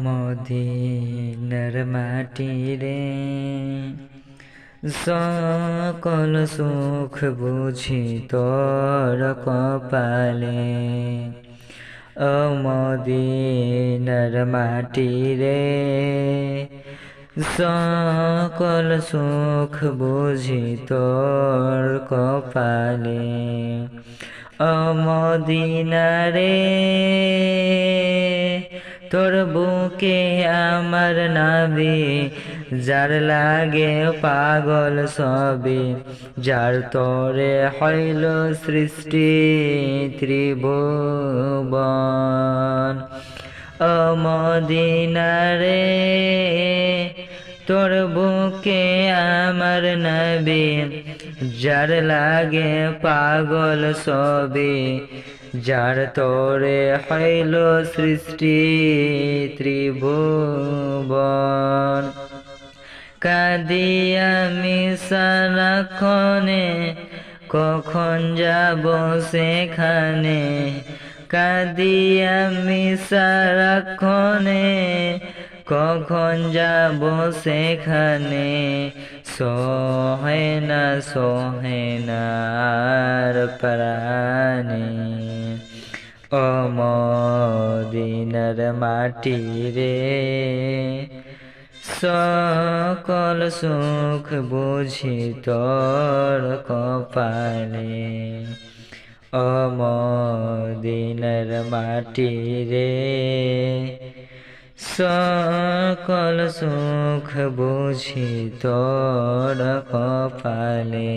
মদিনার মাটি রে সকল সুখ বুঝি তোর কপালে। মদিনার মাটি রে সকল সুখ বুঝি তোর কপালে। মদিনা রে তোর বুকে আমার নাবি, যার লাগে পাগল সবে, যার তরে হইল সৃষ্টি ত্রিভুবন। মদিনা রে তোর বুকে আমার নবী, যার লাগে পাগল সবে, যার তরে হইল সৃষ্টি ত্রিভুবন। কাঁদি আমি সারাক্ষণে, কখন যাব সেখানে। কাঁদি আমি সারাক্ষণে, কখন যাব সেখানে। সহে না আর প্রাণে। মদিনার মাটি রে সকল সুখ বুঝি তোর কপালে। মদিনার মাটি রে সকল সুখ বুঝি তোর কপালে।